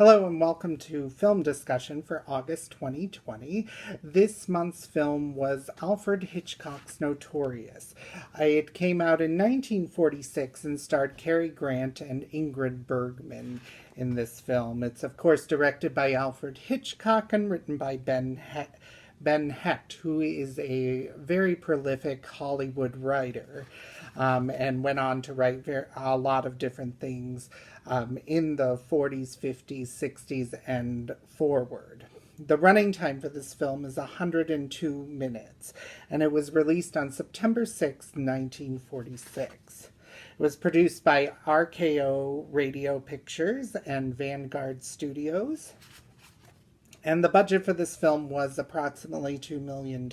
Hello and welcome to Film Discussion for August 2020. This month's film was Alfred Hitchcock's Notorious. It came out in 1946 and starred Cary Grant and Ingrid Bergman in this film. It's, of course, directed by Alfred Hitchcock and written by Ben Hecht, who is a very prolific Hollywood writer, and went on to write a lot of different things in the 40s, 50s, 60s, and forward. The running time for this film is 102 minutes, and it was released on September 6, 1946. It was produced by RKO Radio Pictures and Vanguard Studios. And the budget for this film was approximately $2 million,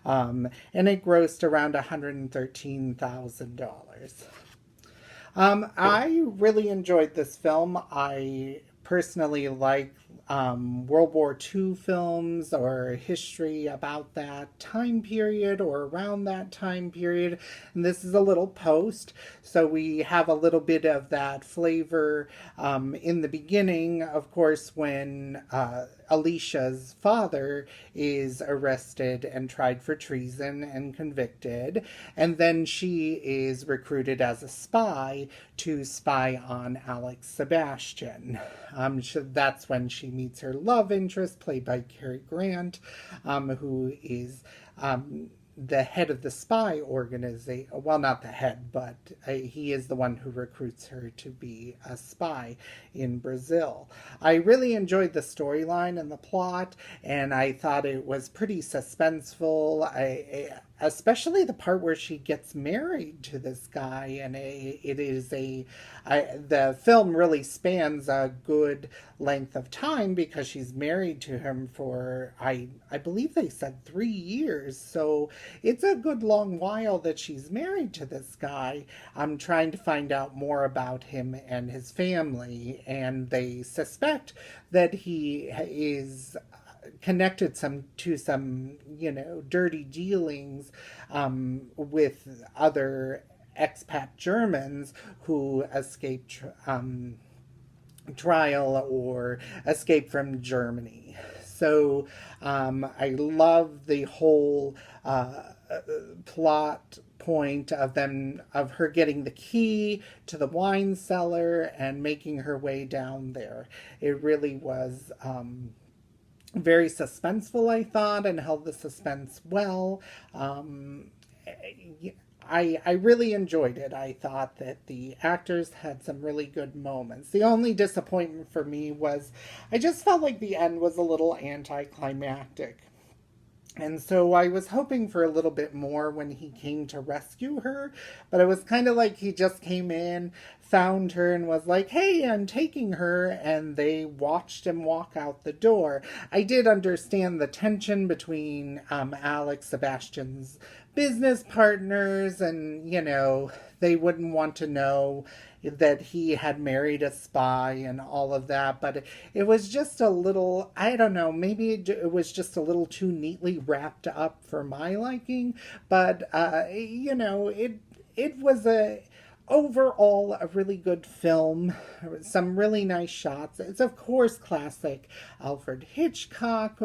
and it grossed around $113,000. I really enjoyed this film. I personally like World War II films or history about that time period or around that time period. And this is a little post, so we have a little bit of that flavor in the beginning, of course, when Alicia's father is arrested and tried for treason and convicted, and then she is recruited as a spy to spy on Alex Sebastian. That's when she meets her love interest, played by Cary Grant, who is the head of the spy organization. Well, not the head, but he is the one who recruits her to be a spy in Brazil. I really enjoyed the storyline and the plot, and I thought it was pretty suspenseful. Especially the part where she gets married to this guy, and the film really spans a good length of time because she's married to him for I believe they said 3 years, so it's a good long while that she's married to this guy. I'm trying to find out more about him and his family, and they suspect that he is connected to some dirty dealings with other expat Germans who escaped trial or escaped from Germany. So I love the whole plot point of her getting the key to the wine cellar and making her way down there. It really was very suspenseful, I thought, and held the suspense well. I really enjoyed it. I thought that the actors had some really good moments. The only disappointment for me was I just felt like the end was a little anticlimactic. And so I was hoping for a little bit more when he came to rescue her, but it was kind of like he just came in, found her, and was like, hey, I'm taking her, and they watched him walk out the door. I did understand the tension between Alex Sebastian's business partners, and, they wouldn't want to know that he had married a spy and all of that, but it was just a little, I don't know, maybe it was just a little too neatly wrapped up for my liking, but it was overall a really good film. Some really nice shots. It's, of course, classic Alfred Hitchcock.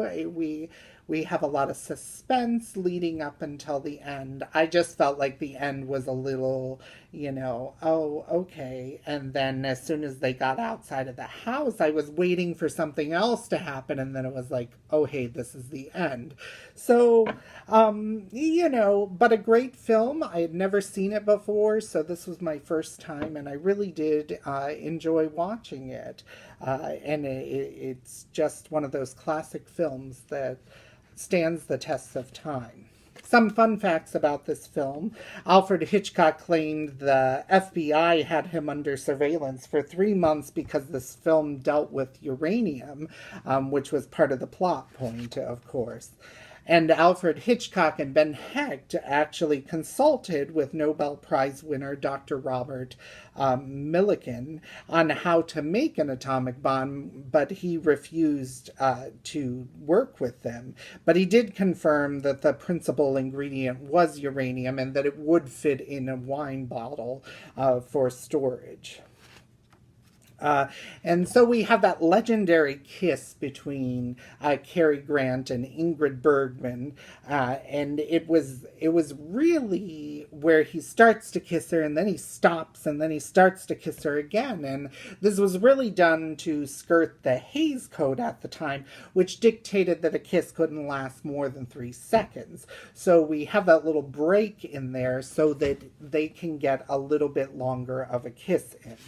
We have a lot of suspense leading up until the end. I just felt like the end was a little, oh, okay. And then as soon as they got outside of the house, I was waiting for something else to happen. And then it was like, oh, hey, this is the end. So, but a great film. I had never seen it before, so this was my first time, and I really did enjoy watching it. And it's just one of those classic films that stands the test of time. Some fun facts about this film. Alfred Hitchcock claimed the FBI had him under surveillance for 3 months because this film dealt with uranium, which was part of the plot point, of course. And Alfred Hitchcock and Ben Hecht actually consulted with Nobel Prize winner Dr. Robert Millikan on how to make an atomic bomb, but he refused to work with them. But he did confirm that the principal ingredient was uranium and that it would fit in a wine bottle for storage. Uh, and so we have that legendary kiss between Cary Grant and Ingrid Bergman, and it was really where he starts to kiss her, and then he stops, and then he starts to kiss her again, and this was really done to skirt the Hays Code at the time, which dictated that a kiss couldn't last more than 3 seconds. So we have that little break in there so that they can get a little bit longer of a kiss in.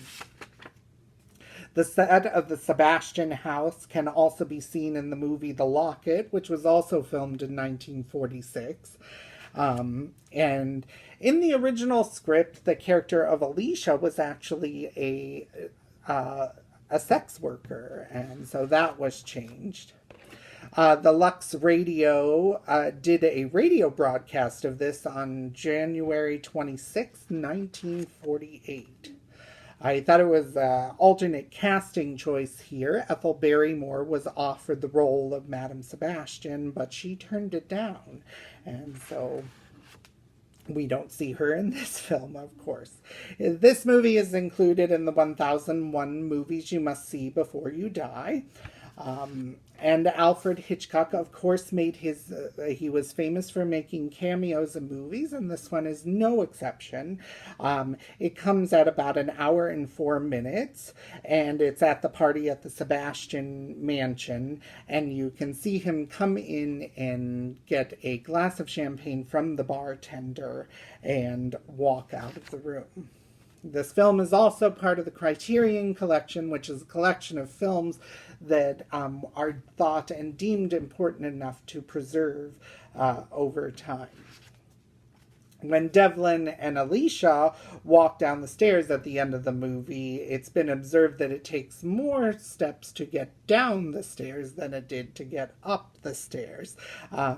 The set of the Sebastian house can also be seen in the movie The Locket, which was also filmed in 1946. And in the original script, the character of Alicia was actually a sex worker, and so that was changed. The Lux Radio did a radio broadcast of this on January 26, 1948. I thought it was an alternate casting choice here. Ethel Barrymore was offered the role of Madame Sebastian, but she turned it down. And so we don't see her in this film, of course. This movie is included in the 1001 Movies You Must See Before You Die. And Alfred Hitchcock, of course, he was famous for making cameos in movies, and this one is no exception. It comes at about an hour and 4 minutes, and it's at the party at the Sebastian Mansion, and you can see him come in and get a glass of champagne from the bartender and walk out of the room. This film is also part of the Criterion Collection, which is a collection of films that are thought and deemed important enough to preserve over time. When Devlin and Alicia walk down the stairs at the end of the movie, it's been observed that it takes more steps to get down the stairs than it did to get up the stairs.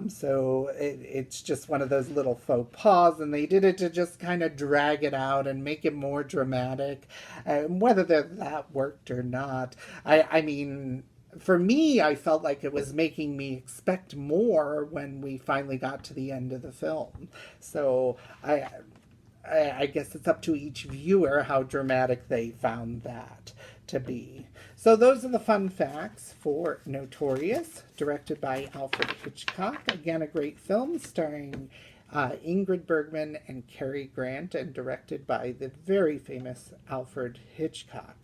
So it's just one of those little faux pas, and they did it to just kind of drag it out and make it more dramatic. Whether that worked or not, I mean, for me, I felt like it was making me expect more when we finally got to the end of the film. So I guess it's up to each viewer how dramatic they found that to be. So those are the fun facts for Notorious, directed by Alfred Hitchcock. Again, a great film starring Ingrid Bergman and Cary Grant, and directed by the very famous Alfred Hitchcock.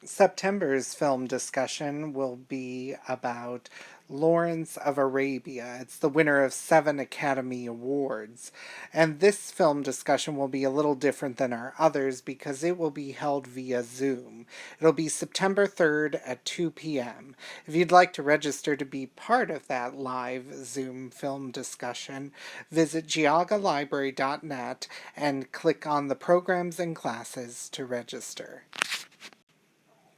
September's film discussion will be about Lawrence of Arabia. It's the winner of 7 Academy Awards. And this film discussion will be a little different than our others because it will be held via Zoom. It'll be September 3rd at 2 p.m. If you'd like to register to be part of that live Zoom film discussion, visit geauga.library.net and click on the programs and classes to register.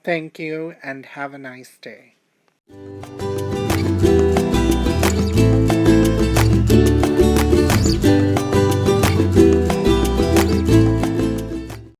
Thank you, and have a nice day.